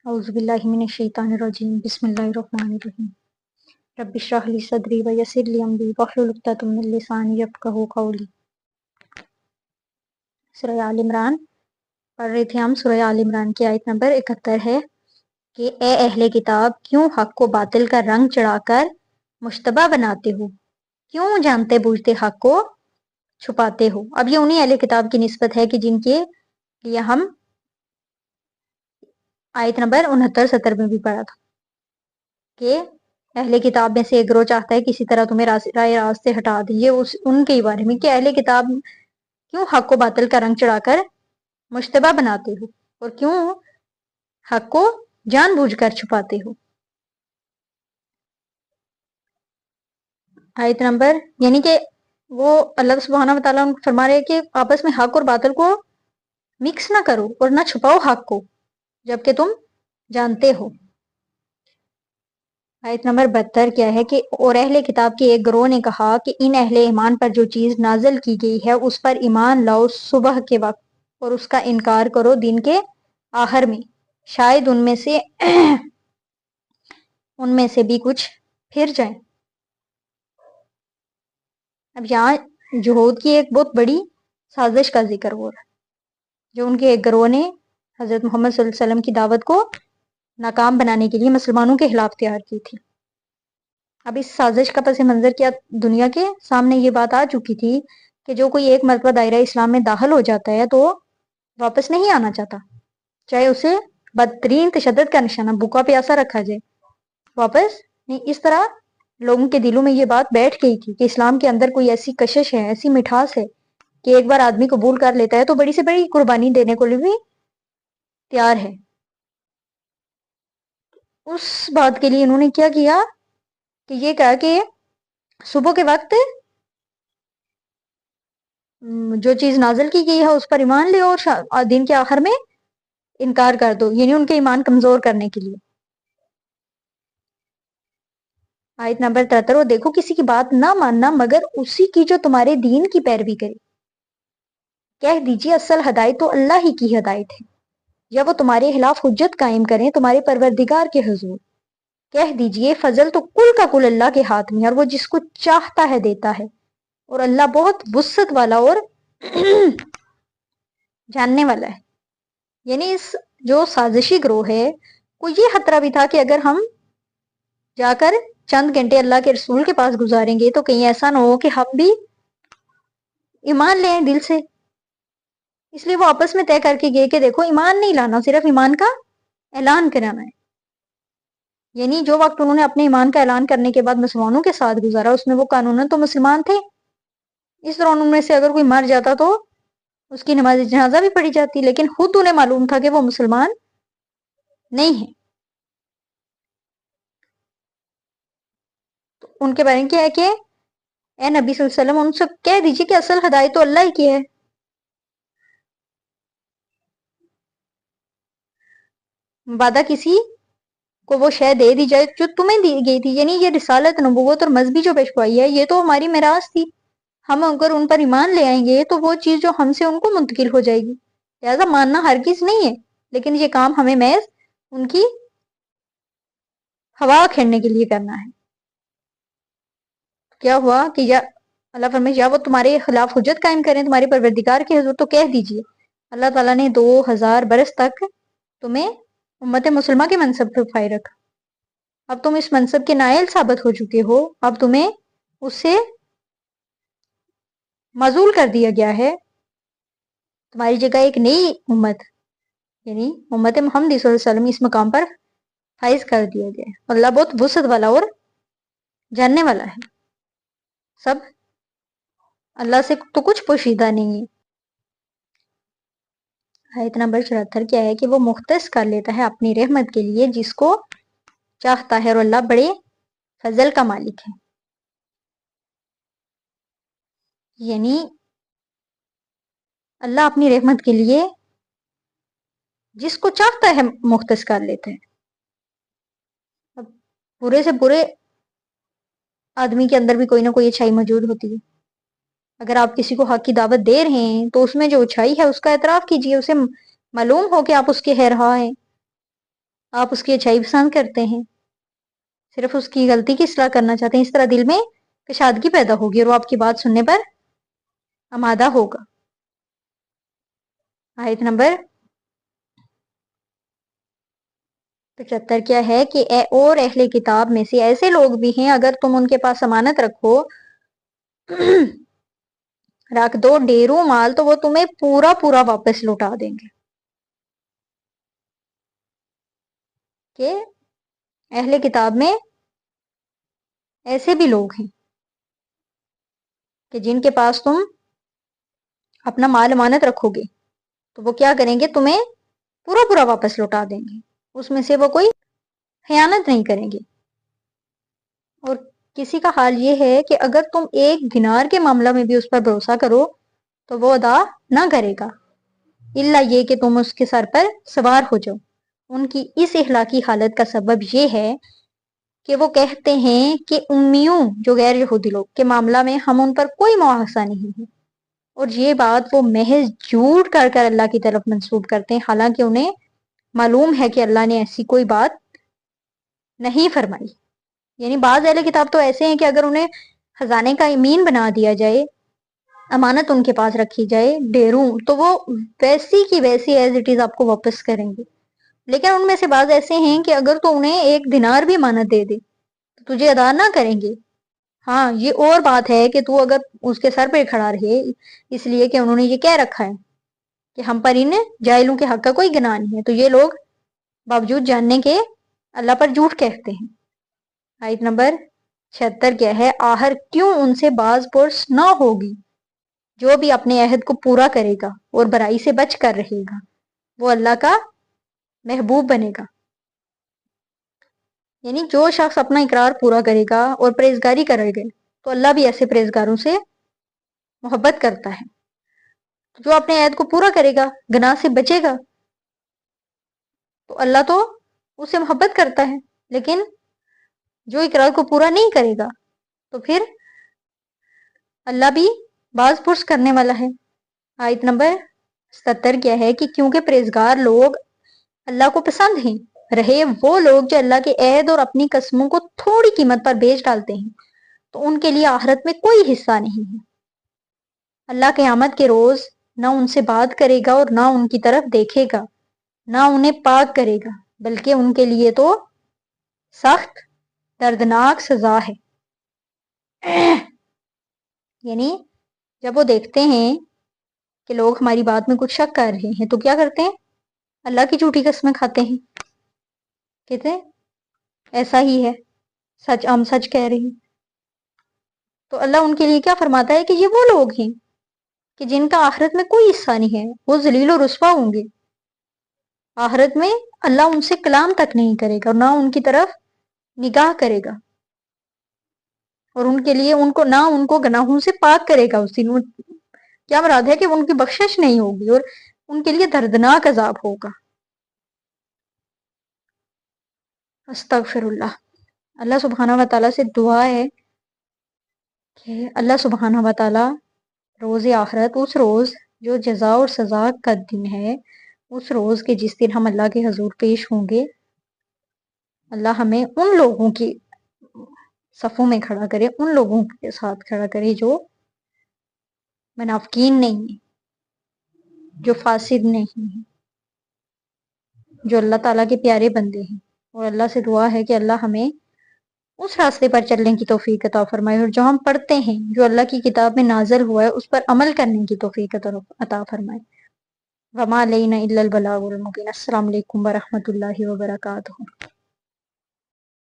اعوذ باللہ من الشیطان الرجیم بسم اللہ الرحمن الرحیم رب اشرح لی صدری ویسر لی امری واحلل عقدۃ من لسانی یفقہوا قولی۔ سورہ آل عمران پڑھ رہے تھے ہم۔ سورہ آل عمران کی آیت نمبر 71 ہے کہ اے اہل کتاب کیوں حق کو باطل کا رنگ چڑھا کر مشتبہ بناتے ہو، کیوں جانتے بوجھتے حق کو چھپاتے ہو۔ اب یہ انہی اہل کتاب کی نسبت ہے کہ جن کے لیے ہم آیت نمبر 69-70 میں بھی پڑھا تھا کہ اہل کتاب میں سے ایک گروہ چاہتا ہے کسی طرح تمہیں رائے راست سے ہٹا دیں۔ یہ ان کے بارے میں کہ اہل کتاب کیوں حق کو باطل کا رنگ چڑھا کر مشتبہ بناتے ہو اور کیوں حق کو جان بوجھ کر چھپاتے ہو۔ آیت نمبر یعنی کہ وہ اللہ سبحانہ وتعالیٰ فرما رہے ہیں کہ آپس میں حق اور باطل کو مکس نہ کرو اور نہ چھپاؤ حق کو جبکہ تم جانتے ہو۔ آیت نمبر 72 کیا ہے کہ اور اہل کتاب کے ایک گروہ نے کہا کہ ان اہل ایمان پر جو چیز نازل کی گئی ہے اس پر ایمان لاؤ صبح کے وقت اور اس کا انکار کرو دن کے آخر میں، شاید ان میں سے بھی کچھ پھر جائیں۔ اب یہاں جہود کی ایک بہت بڑی سازش کا ذکر ہو رہا ہے جو ان کے ایک گروہ نے حضرت محمد صلی اللہ علیہ وسلم کی دعوت کو ناکام بنانے کے لیے مسلمانوں کے خلاف تیار کی تھی۔ اب اس سازش کا پس منظر کیا دنیا کے سامنے یہ بات آ چکی تھی کہ جو کوئی ایک مرتبہ دائرہ اسلام میں داخل ہو جاتا ہے تو واپس نہیں آنا چاہتا، چاہے اسے بدترین تشدد کا نشانہ بھوکا پیاسا رکھا جائے، واپس نہیں۔ اس طرح لوگوں کے دلوں میں یہ بات بیٹھ گئی تھی کہ اسلام کے اندر کوئی ایسی کشش ہے، ایسی مٹھاس ہے کہ ایک بار آدمی قبول کر لیتا ہے تو بڑی سے بڑی قربانی دینے کو بھی تیار ہے۔ اس بات کے لیے انہوں نے کیا کیا کہ یہ کہا کہ صبح کے وقت جو چیز نازل کی گئی ہے اس پر ایمان لے اور دن کے آخر میں انکار کر دو، یعنی ان کے ایمان کمزور کرنے کے لیے۔ آیت نمبر 73 اور دیکھو کسی کی بات نہ ماننا مگر اسی کی جو تمہارے دین کی پیروی کرے، کہہ دیجیے اصل ہدایت تو اللہ ہی کی ہدایت ہے، یا وہ تمہارے خلاف حجت قائم کریں تمہارے پروردگار کے حضور، کہہ دیجیے فضل تو کل کا کل اللہ کے ہاتھ میں ہے اور وہ جس کو چاہتا ہے دیتا ہے اور اللہ بہت وسعت والا اور جاننے والا ہے۔ یعنی اس جو سازشی گروہ ہے کو یہ خطرہ بھی تھا کہ اگر ہم جا کر چند گھنٹے اللہ کے رسول کے پاس گزاریں گے تو کہیں ایسا نہ ہو کہ ہم بھی ایمان لیں دل سے، اس لیے وہ آپس میں طے کر کے گئے کہ دیکھو ایمان نہیں لانا، صرف ایمان کا اعلان کرانا ہے۔ یعنی جو وقت انہوں نے اپنے ایمان کا اعلان کرنے کے بعد مسلمانوں کے ساتھ گزارا اس میں وہ قانوناً تو مسلمان تھے، اس دوران ان میں سے اگر کوئی مر جاتا تو اس کی نماز جنازہ بھی پڑھی جاتی، لیکن خود انہیں معلوم تھا کہ وہ مسلمان نہیں ہیں۔ تو ان کے بارے میں کیا ہے کہ اے نبی صلی اللہ علیہ وسلم ان سے کہہ دیجیے کہ اصل ہدایت تو اللہ ہی کی ہے، وعدہ کسی کو وہ شے دے دی جائے جو تمہیں دی گئی تھی، یعنی یہ رسالت نبوت اور مذہبی جو پیشوائی ہے یہ تو ہماری میراث تھی، ہم اگر ان پر ایمان لے آئیں گے تو وہ چیز جو ہم سے ان کو منتقل ہو جائے گی، لہٰذا ماننا ہرگز نہیں ہے، لیکن یہ کام ہمیں محض ان کی ہوا کھیلنے کے لیے کرنا ہے۔ کیا ہوا کہ یا اللہ فرمائے یا وہ تمہارے خلاف حجت قائم کریں تمہارے پروردگار کے حضور تو کہہ دیجئے اللہ تعالیٰ نے 2000 برس تک تمہیں امت مسلمہ کے منصب پہ اٹھائے رکھا، اب تم اس منصب کے نائل ثابت ہو چکے ہو، اب تمہیں اس سے معزول کر دیا گیا ہے، تمہاری جگہ ایک نئی امت یعنی امت محمد صلی اللہ علیہ وسلم اس مقام پر فائز کر دیا گیا ہے۔ اللہ بہت وسعت والا اور جاننے والا ہے، سب اللہ سے تو کچھ پوشیدہ نہیں ہے۔ آیت نمبر 74 کیا ہے کہ وہ مختص کر لیتا ہے اپنی رحمت کے لیے جس کو چاہتا ہے اور اللہ بڑے فضل کا مالک ہے، یعنی اللہ اپنی رحمت کے لیے جس کو چاہتا ہے مختص کر لیتا ہے۔ اب برے سے برے آدمی کے اندر بھی کوئی نہ کوئی اچھائی موجود ہوتی ہے، اگر آپ کسی کو حق کی دعوت دے رہے ہیں تو اس میں جو اچھائی ہے اس کا اعتراف کیجیے، اسے معلوم ہو کہ آپ اس کے خیر خواہ ہیں، آپ اس کی اچھائی پسند کرتے ہیں، صرف اس کی غلطی کی اصلاح کرنا چاہتے ہیں، اس طرح دل میں کشادگی پیدا ہوگی اور وہ آپ کی بات سننے پر آمادہ ہوگا۔ آیت نمبر 75 کیا ہے کہ اور اہل کتاب میں سے ایسے لوگ بھی ہیں، اگر تم ان کے پاس امانت رکھو رکھ دو ڈھیروں مال، تو وہ تمہیں پورا پورا واپس لوٹا دیں گے۔ کہ اہل کتاب میں ایسے بھی لوگ ہیں کہ جن کے پاس تم اپنا مال امانت رکھو گے تو وہ کیا کریں گے، تمہیں پورا پورا واپس لوٹا دیں گے، اس میں سے وہ کوئی خیانت نہیں کریں گے۔ اور کسی کا حال یہ ہے کہ اگر تم ایک دینار کے معاملہ میں بھی اس پر بھروسہ کرو تو وہ ادا نہ کرے گا، الا یہ کہ تم اس کے سر پر سوار ہو جاؤ۔ ان کی اس اخلاقی حالت کا سبب یہ ہے کہ وہ کہتے ہیں کہ امیوں جو غیر یہودی لوگ کے معاملہ میں ہم ان پر کوئی مواخذہ نہیں ہے، اور یہ بات وہ محض جھوٹ کر کر اللہ کی طرف منسوب کرتے ہیں، حالانکہ انہیں معلوم ہے کہ اللہ نے ایسی کوئی بات نہیں فرمائی۔ یعنی بعض اہل کتاب تو ایسے ہیں کہ اگر انہیں خزانے کا امین بنا دیا جائے، امانت ان کے پاس رکھی جائے ڈھیروں، تو وہ ویسی کی ویسی ایز اٹ از آپ کو واپس کریں گے۔ لیکن ان میں سے بعض ایسے ہیں کہ اگر تو انہیں ایک دینار بھی امانت دے دے تو تجھے ادا نہ کریں گے۔ ہاں یہ اور بات ہے کہ تو اگر اس کے سر پہ کھڑا رہے، اس لیے کہ انہوں نے یہ کہہ رکھا ہے کہ ہم پر ان جاہلوں کے حق کا کوئی گناہ نہیں ہے، تو یہ لوگ باوجود جاننے کے اللہ پر جھوٹ کہتے ہیں۔ آیت نمبر 76 کیا ہے، آخر کیوں ان سے باز پرس نہ ہوگی، جو بھی اپنے عہد کو پورا کرے گا اور برائی سے بچ کر رہے گا وہ اللہ کا محبوب بنے گا۔ یعنی جو شخص اپنا اقرار پورا کرے گا اور پرہیزگاری کرے گا تو اللہ بھی ایسے پرہیزگاروں سے محبت کرتا ہے۔ جو اپنے عہد کو پورا کرے گا، گناہ سے بچے گا، تو اللہ تو اسے محبت کرتا ہے، لیکن جو اقرار کو پورا نہیں کرے گا تو پھر اللہ بھی باز پرس کرنے والا ہے۔ آیت نمبر 77 کیا ہے کہ کیونکہ پرہیزگار لوگ اللہ کو پسند ہیں، رہے وہ لوگ جو اللہ کے عہد اور اپنی قسموں کو تھوڑی قیمت پر بیچ ڈالتے ہیں تو ان کے لیے آخرت میں کوئی حصہ نہیں ہے۔ اللہ قیامت کے روز نہ ان سے بات کرے گا اور نہ ان کی طرف دیکھے گا، نہ انہیں پاک کرے گا، بلکہ ان کے لیے تو سخت دردناک سزا ہے۔ یعنی جب وہ دیکھتے ہیں کہ لوگ ہماری بات میں کچھ شک کر رہے ہیں تو کیا کرتے ہیں، اللہ کی جھوٹی قسمیں کھاتے ہیں، کہتے ہیں ایسا ہی ہے، سچ ہم سچ کہہ رہے ہیں۔ تو اللہ ان کے لیے کیا فرماتا ہے کہ یہ وہ لوگ ہیں کہ جن کا آخرت میں کوئی حصہ نہیں ہے، وہ ذلیل و رسوا ہوں گے۔ آخرت میں اللہ ان سے کلام تک نہیں کرے گا، نہ ان کی طرف نگاہ کرے گا، اور ان کے لیے نہ ان کو گناہوں سے پاک کرے گا۔ اس دن کیا مراد ہے کہ ان کی بخشش نہیں ہوگی اور ان کے لیے دردناک عذاب ہوگا۔ استغفر اللہ۔ اللہ سبحانہ و تعالیٰ سے دعا ہے کہ اللہ سبحانہ و تعالیٰ روز آخرت، اس روز جو جزا اور سزا کا دن ہے، اس روز کے جس دن ہم اللہ کے حضور پیش ہوں گے، اللہ ہمیں ان لوگوں کی صفوں میں کھڑا کرے، ان لوگوں کے ساتھ کھڑا کرے جو منافقین نہیں ہیں، جو فاسد نہیں ہیں، جو اللہ تعالیٰ کے پیارے بندے ہیں۔ اور اللہ سے دعا ہے کہ اللہ ہمیں اس راستے پر چلنے کی توفیق عطا فرمائے، اور جو ہم پڑھتے ہیں، جو اللہ کی کتاب میں نازل ہوا ہے، اس پر عمل کرنے کی توفیق عطا فرمائے۔ وما علینا الا البلاغ المبین۔ السلام علیکم ورحمۃ اللہ وبرکاتہ۔